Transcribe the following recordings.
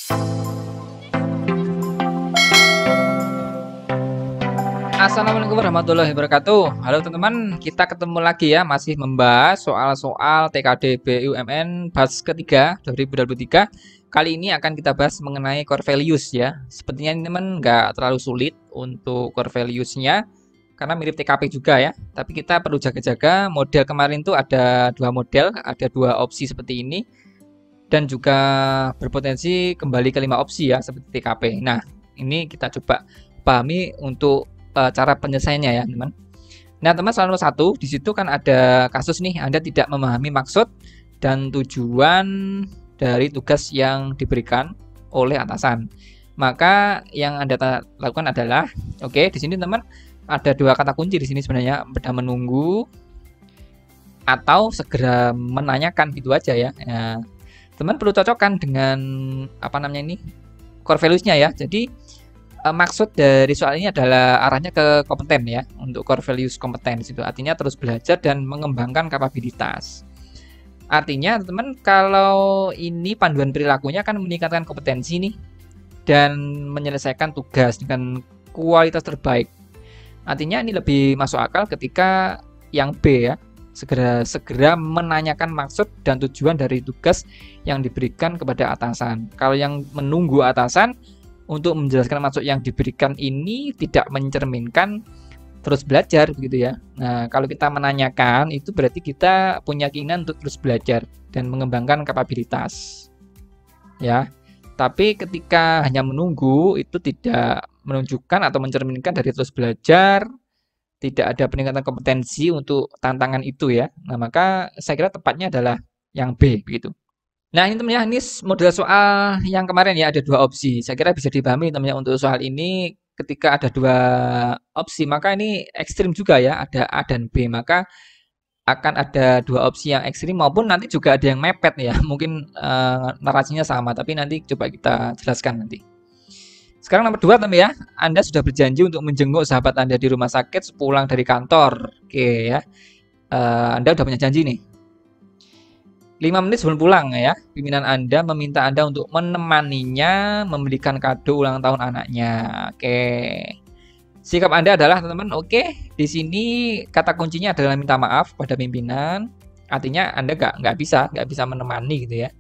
Assalamualaikum warahmatullahi wabarakatuh. Halo teman-teman, kita ketemu lagi ya, masih membahas soal-soal TKD BUMN batch ketiga 2023. Kali ini akan kita bahas mengenai core values ya. Sepertinya ini teman nggak terlalu sulit untuk core values-nya, karena mirip TKP juga ya. Tapi kita perlu jaga-jaga, model kemarin tuh ada dua model, ada dua opsi seperti ini. Dan juga berpotensi kembali ke 5 opsi ya, seperti TKP. Nah, ini kita coba pahami untuk cara penyelesaiannya ya teman. Nah teman, salah satu di situ kan ada kasus nih, Anda tidak memahami maksud dan tujuan dari tugas yang diberikan oleh atasan. Maka yang Anda lakukan adalah, oke, di sini teman ada dua kata kunci di sini sebenarnya, pada menunggu atau segera menanyakan, gitu aja ya. Nah, teman perlu cocokkan dengan apa namanya ini, core values-nya ya. Jadi maksud dari soal ini adalah arahnya ke kompeten ya, untuk core values kompeten itu artinya terus belajar dan mengembangkan kapabilitas. Artinya teman, kalau ini panduan perilakunya kan meningkatkan kompetensi nih dan menyelesaikan tugas dengan kualitas terbaik. Artinya ini lebih masuk akal ketika yang B ya, segera menanyakan maksud dan tujuan dari tugas yang diberikan kepada atasan. Kalau yang menunggu atasan untuk menjelaskan maksud yang diberikan ini tidak mencerminkan terus belajar begitu ya. Nah, kalau kita menanyakan itu berarti kita punya keinginan untuk terus belajar dan mengembangkan kapabilitas. Ya. Tapi ketika hanya menunggu itu tidak menunjukkan atau mencerminkan dari terus belajar, tidak ada peningkatan kompetensi untuk tantangan itu ya. Nah, maka saya kira tepatnya adalah yang B begitu. Nah ini teman ya, ini model soal yang kemarin ya, ada dua opsi. Saya kira bisa dipahami teman ya, untuk soal ini ketika ada dua opsi maka ini ekstrim juga ya, ada A dan B, maka akan ada dua opsi yang ekstrim maupun nanti juga ada yang mepet ya. Mungkin narasinya sama, tapi nanti coba kita jelaskan nanti. Sekarang nomor 2 teman ya, Anda sudah berjanji untuk menjenguk sahabat Anda di rumah sakit sepulang dari kantor. Oke ya, Anda udah punya janji nih. 5 menit sebelum pulang ya, pimpinan Anda meminta Anda untuk menemaninya membelikan kado ulang tahun anaknya. Oke. Sikap Anda adalah teman-teman, oke, di sini kata kuncinya adalah minta maaf pada pimpinan. Artinya Anda nggak bisa menemani gitu ya.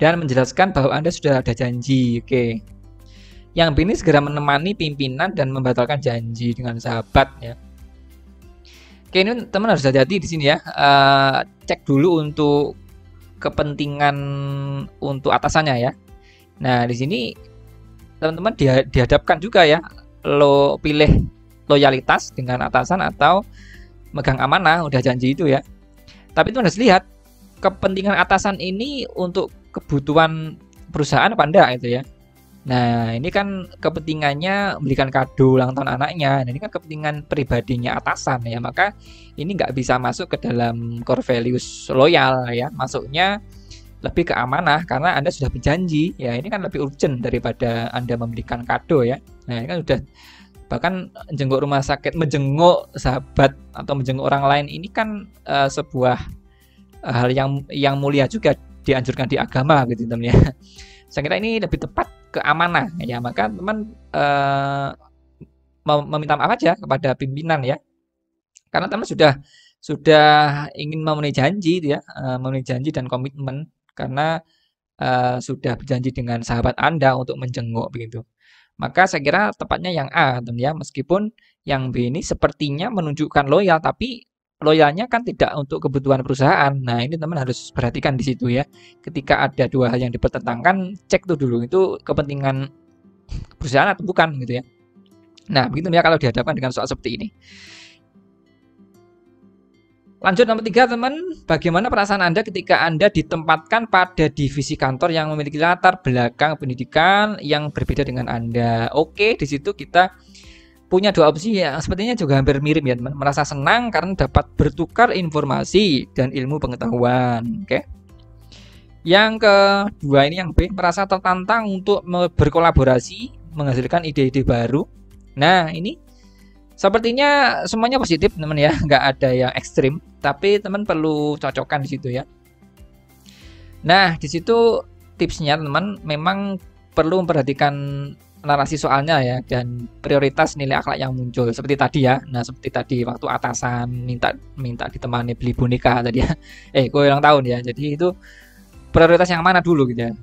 Dan menjelaskan bahwa Anda sudah ada janji. Oke. Yang B ini segera menemani pimpinan dan membatalkan janji dengan sahabat ya. Oke, ini teman harus hati-hati di sini ya. Cek dulu untuk kepentingan untuk atasannya ya. Nah, di sini teman-teman dihadapkan juga ya, lo pilih loyalitas dengan atasan atau megang amanah, udah janji itu ya. Tapi itu harus lihat kepentingan atasan ini untuk kebutuhan perusahaan apa enggak itu ya. Nah, ini kan kepentingannya memberikan kado ulang tahun anaknya. Nah, ini kan kepentingan pribadinya atasan ya. Maka ini nggak bisa masuk ke dalam core values loyal ya. Masuknya lebih ke amanah karena Anda sudah berjanji. Ya, ini kan lebih urgent daripada Anda memberikan kado ya. Nah, ini kan udah, bahkan menjenguk rumah sakit, menjenguk sahabat atau menjenguk orang lain ini kan sebuah hal yang mulia juga, dianjurkan di agama gitu teman ya. Saya kira ini lebih tepat ke amanah ya, maka teman meminta maaf aja kepada pimpinan ya, karena teman sudah ingin memenuhi janji ya, memenuhi janji dan komitmen karena sudah berjanji dengan sahabat Anda untuk menjenguk begitu. Maka saya kira tepatnya yang A teman ya, meskipun yang B ini sepertinya menunjukkan loyal tapi loyalnya kan tidak untuk kebutuhan perusahaan. Nah, ini teman harus perhatikan di situ ya. Ketika ada dua hal yang dipertentangkan, cek tuh dulu itu kepentingan perusahaan atau bukan gitu ya. Nah, begitu ya kalau dihadapkan dengan soal seperti ini. Lanjut nomor 3 teman, bagaimana perasaan Anda ketika Anda ditempatkan pada divisi kantor yang memiliki latar belakang pendidikan yang berbeda dengan Anda. Oke, di situ kita punya dua opsi yang sepertinya juga hampir mirip ya teman. Merasa senang karena dapat bertukar informasi dan ilmu pengetahuan. Oke. Yang kedua ini yang B, merasa tertantang untuk berkolaborasi, menghasilkan ide-ide baru. Nah, ini sepertinya semuanya positif teman ya, nggak ada yang ekstrim. Tapi teman perlu cocokkan di situ ya. Nah, di situ tipsnya teman, memang perlu memperhatikan narasi soalnya ya, dan prioritas nilai akhlak yang muncul seperti tadi ya. Nah, seperti tadi waktu atasan minta ditemani beli boneka tadi ya. Gue ulang tahun ya. Jadi itu prioritas yang mana dulu gitu ya.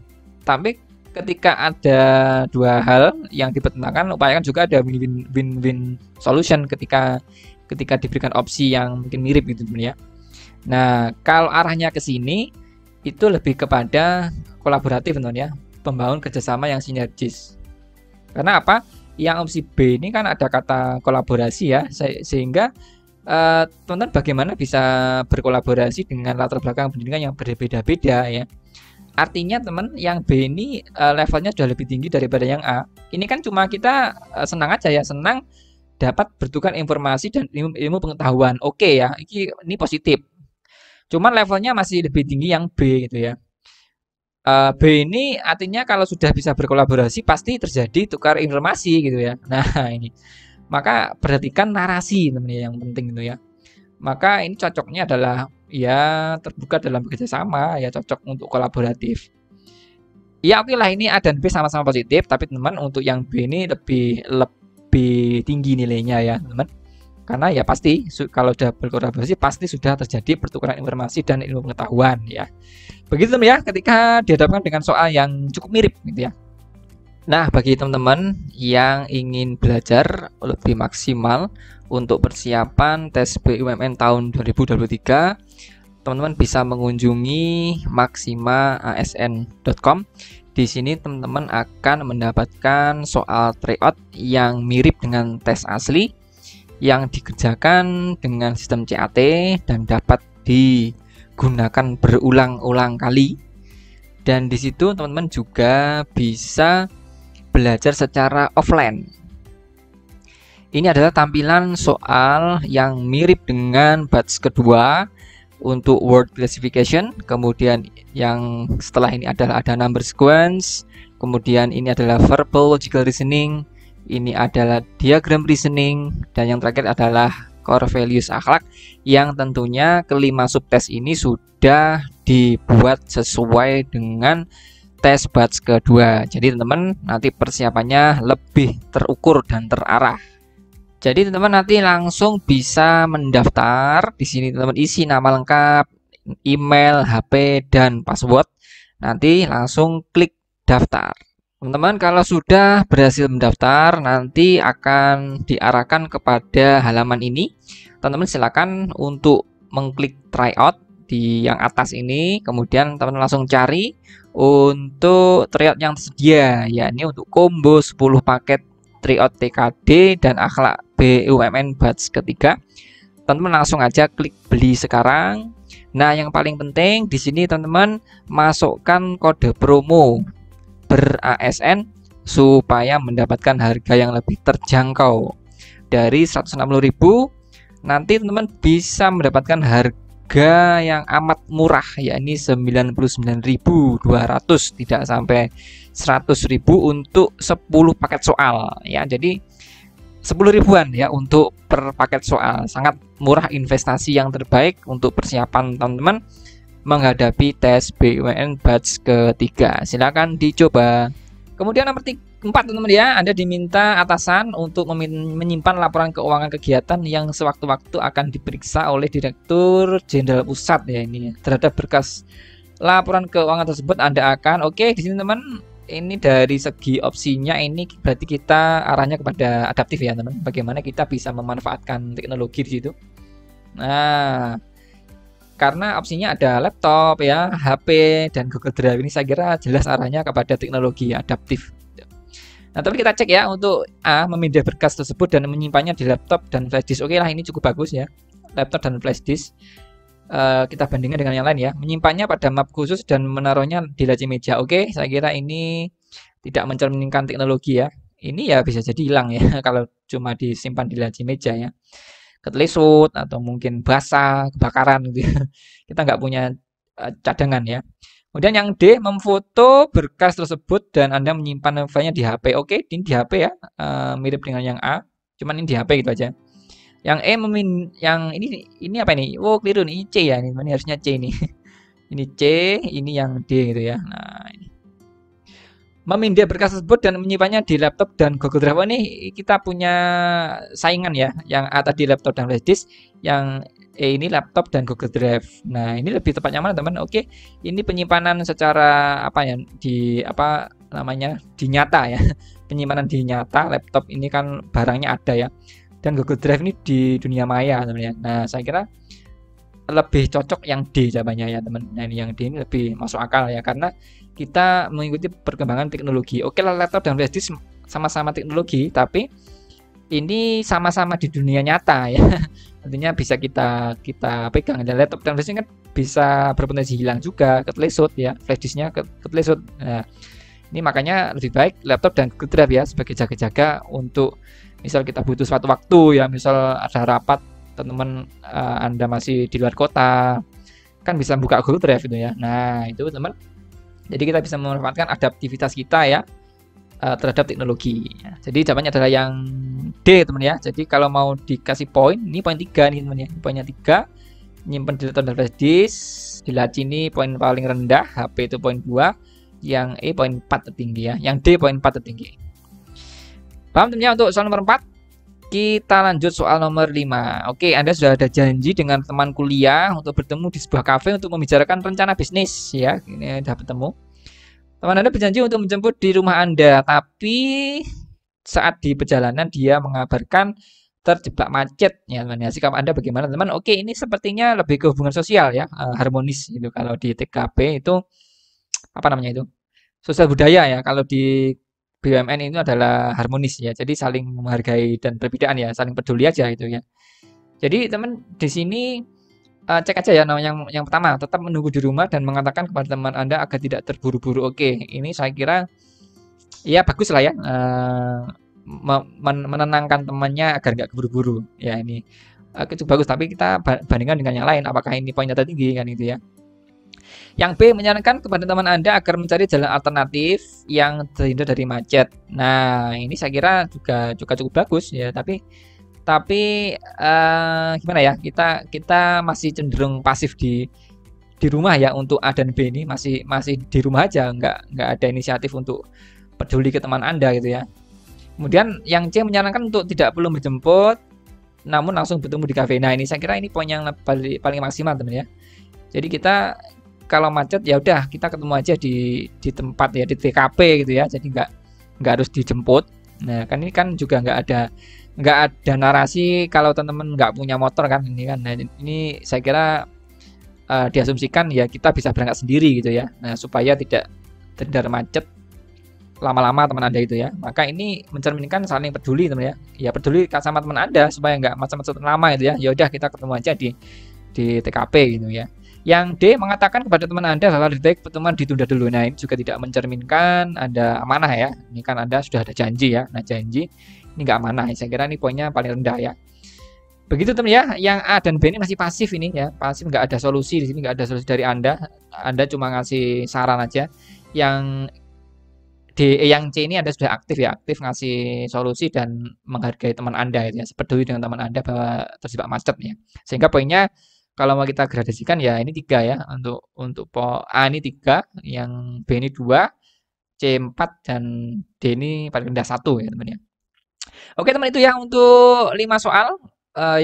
Tapi ketika ada dua hal yang dipertentangkan, upayakan juga ada win-win solution ketika diberikan opsi yang mungkin mirip gitu ya. Nah, kalau arahnya ke sini itu lebih kepada kolaboratif teman-teman ya, pembangun kerjasama yang sinergis. Karena apa? Yang opsi B ini kan ada kata kolaborasi ya, sehingga teman-teman bagaimana bisa berkolaborasi dengan latar belakang pendidikan yang berbeda-beda ya. Artinya teman, yang B ini levelnya sudah lebih tinggi daripada yang A. Ini kan cuma kita senang aja ya, senang dapat bertukar informasi dan ilmu pengetahuan. Oke ya, ini positif. Cuman levelnya masih lebih tinggi yang B gitu ya. B ini artinya kalau sudah bisa berkolaborasi pasti terjadi tukar informasi gitu ya. Nah ini, maka perhatikan narasi teman-teman yang penting itu ya. Maka ini cocoknya adalah ya terbuka dalam kerjasama ya, cocok untuk kolaboratif. Ya oke lah, ini A dan B sama-sama positif, tapi teman-teman untuk yang B ini lebih tinggi nilainya ya teman-teman. Karena ya pasti kalau sudah berkolaborasi pasti sudah terjadi pertukaran informasi dan ilmu pengetahuan ya. Begitu teman ya, ketika dihadapkan dengan soal yang cukup mirip gitu ya. Nah, bagi teman-teman yang ingin belajar lebih maksimal untuk persiapan tes BUMN tahun 2023, teman-teman bisa mengunjungi maximaasn.com. Di sini teman-teman akan mendapatkan soal tryout yang mirip dengan tes asli yang dikerjakan dengan sistem CAT dan dapat digunakan berulang-ulang kali. Dan di situ teman-teman juga bisa belajar secara offline. Ini adalah tampilan soal yang mirip dengan batch kedua untuk word classification. Kemudian yang setelah ini adalah ada number sequence. Kemudian ini adalah verbal logical reasoning. Ini adalah diagram reasoning. Dan yang terakhir adalah core values akhlak, yang tentunya kelima subtes ini sudah dibuat sesuai dengan tes batch kedua. Jadi teman-teman nanti persiapannya lebih terukur dan terarah. Jadi teman-teman nanti langsung bisa mendaftar. Di sini teman-teman isi nama lengkap, email, HP, dan password. Nanti langsung klik daftar. Teman-teman kalau sudah berhasil mendaftar, nanti akan diarahkan kepada halaman ini. Teman-teman silakan untuk mengklik tryout di yang atas ini. Kemudian teman-teman langsung cari untuk tryout yang tersedia, yakni untuk combo 10 paket tryout TKD dan akhlak BUMN batch ketiga. Teman-teman langsung aja klik beli sekarang. Nah, yang paling penting di sini teman-teman masukkan kode promo ber-ASN supaya mendapatkan harga yang lebih terjangkau. Dari 160.000 nanti teman-teman bisa mendapatkan harga yang amat murah, yakni 99.200, tidak sampai 100.000 untuk 10 paket soal ya. Jadi 10 ribuan ya untuk per paket soal. Sangat murah, investasi yang terbaik untuk persiapan teman-teman menghadapi tes BUMN batch ketiga. Silakan dicoba. Kemudian nomor 4 teman-teman ya, Anda diminta atasan untuk menyimpan laporan keuangan kegiatan yang sewaktu-waktu akan diperiksa oleh Direktur Jenderal Pusat ya ini. Terhadap berkas laporan keuangan tersebut Anda akan di sini teman, ini dari segi opsinya ini berarti kita arahnya kepada adaptif ya teman. Bagaimana kita bisa memanfaatkan teknologi di situ. Nah, karena opsinya ada laptop ya, HP, dan Google Drive, ini saya kira jelas arahnya kepada teknologi adaptif. Nah, tapi kita cek ya untuk A, memindah berkas tersebut dan menyimpannya di laptop dan flash disk. Oke lah, ini cukup bagus ya, laptop dan flash disk. Kita bandingkan dengan yang lain ya, menyimpannya pada map khusus dan menaruhnya di laci meja. Oke, saya kira ini tidak mencerminkan teknologi ya. Ini ya bisa jadi hilang ya kalau cuma disimpan di laci meja ya, ketelisut atau mungkin basah, kebakaran gitu ya. Kita nggak punya cadangan ya. Kemudian yang D, memfoto berkas tersebut dan Anda menyimpan filenya di HP. Oke, ini di HP ya, mirip dengan yang A, cuman ini di HP gitu aja. Yang E, yang ini apa ini? Oh, keliru nih, C ya, ini harusnya C nih. Ini C, ini yang D gitu ya. Nah, ini. memindai berkas tersebut dan menyimpannya di laptop dan Google Drive. Ini kita punya saingan ya, yang A tadi laptop dan flash disk, yang ini laptop dan Google Drive. Nah, ini lebih tepatnya mana teman? Oke, ini penyimpanan secara apa ya, di apa namanya, di nyata ya. Penyimpanan di nyata. Laptop ini kan barangnya ada ya, dan Google Drive ini di dunia maya teman-teman ya. Nah, saya kira lebih cocok yang D jawabannya ya teman. Nah, ini yang D ini lebih masuk akal ya, karena kita mengikuti perkembangan teknologi. Oke lah, laptop dan flash disk sama-sama teknologi, tapi ini sama-sama di dunia nyata ya. Artinya bisa kita pegang. Dan laptop dan flash disk kan bisa berpotensi hilang juga, ketelesut ya, flash disknya ketelesut. Nah, ini makanya lebih baik laptop dan Google Drive ya, sebagai jaga-jaga untuk misal kita butuh suatu waktu ya, misal ada rapat teman-teman, Anda masih di luar kota, kan bisa buka Google Drive itu ya. Nah, itu teman. Jadi kita bisa memanfaatkan adaptivitas kita ya, terhadap teknologi. Ya. Jadi jawabannya adalah yang D teman ya. Jadi kalau mau dikasih poin, ini poin 3 nih teman ya. Poinnya 3, nyimpen di laptop dan flash disk. Di laci ini poin paling rendah, HP itu poin 2, yang E poin 4 tertinggi ya. Yang D poin 4 tertinggi. Paham teman ya untuk soal nomor 4? Kita lanjut soal nomor 5. Oke, Anda sudah ada janji dengan teman kuliah untuk bertemu di sebuah kafe untuk membicarakan rencana bisnis ya. Ini sudah bertemu. Teman Anda berjanji untuk menjemput di rumah Anda, tapi saat di perjalanan dia mengabarkan terjebak macet ya teman ya. Sikap Anda bagaimana teman? Oke, ini sepertinya lebih ke hubungan sosial ya, harmonis itu. Kalau di TKP itu apa namanya itu? Sosial budaya ya. Kalau di BUMN itu adalah harmonis ya, jadi saling menghargai dan perbedaan ya, saling peduli aja gitu ya. Jadi teman di sini cek aja ya, yang pertama, tetap menunggu di rumah dan mengatakan kepada teman Anda agar tidak terburu-buru. Oke, ini saya kira ya bagus lah ya, menenangkan temannya agar nggak keburu-buru ya. Ini itu bagus, tapi kita bandingkan dengan yang lain, apakah ini poinnya tertinggi kan itu ya. Yang B, menyarankan kepada teman Anda agar mencari jalan alternatif yang terhindar dari macet. Nah, ini saya kira juga cukup bagus ya, tapi gimana ya? Kita masih cenderung pasif di rumah ya untuk A dan B ini, masih di rumah aja, nggak ada inisiatif untuk peduli ke teman Anda gitu ya. Kemudian yang C menyarankan untuk tidak perlu menjemput, namun langsung bertemu di kafe. Nah, ini saya kira ini poin yang paling maksimal teman ya. Jadi kita kalau macet ya udah kita ketemu aja di tempat ya, di TKP gitu ya. Jadi nggak harus dijemput. Nah, kan ini kan juga nggak ada narasi kalau teman-teman nggak punya motor kan ini kan. Nah, ini saya kira diasumsikan ya kita bisa berangkat sendiri gitu ya. Nah, supaya tidak terhindar macet lama-lama teman Anda itu ya. Maka ini mencerminkan saling peduli teman ya. Ya peduli sama teman Anda supaya nggak macet-macet lama itu ya. Ya udah kita ketemu aja di TKP gitu ya. Yang D, mengatakan kepada teman Anda bahwa lebih baik pertemuan ditunda dulu. Nah, ini juga tidak mencerminkan Anda amanah ya. Ini kan Anda sudah ada janji ya. Nah, janji ini nggak amanah. Saya kira ini poinnya paling rendah ya. Begitu teman ya. Yang A dan B ini masih pasif ini ya. Pasif, nggak ada solusi di sini, nggak ada solusi dari Anda. Anda cuma ngasih saran aja. Yang yang C ini Anda sudah aktif ya. Aktif ngasih solusi dan menghargai teman Anda gitu ya. Peduli dengan teman Anda bahwa terjebak macet ya. Sehingga poinnya kalau mau kita gradasikan ya ini 3 ya, untuk A ini 3, yang B ini 2, C 4, dan D ini paling rendah 1 ya teman ya. Oke teman, itu ya untuk 5 soal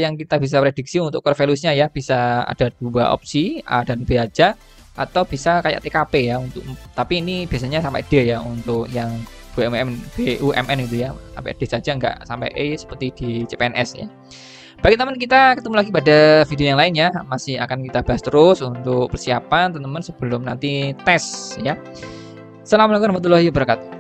yang kita bisa prediksi untuk core values-nya ya. Bisa ada 2 opsi, A dan B aja, atau bisa kayak TKP ya, tapi ini biasanya sampai D ya untuk yang BUMN itu ya, sampai D saja, nggak sampai E seperti di CPNS ya. Bagi teman, kita ketemu lagi pada video yang lainnya. Masih akan kita bahas terus untuk persiapan teman-teman sebelum nanti tes ya. Assalamualaikum warahmatullahi wabarakatuh.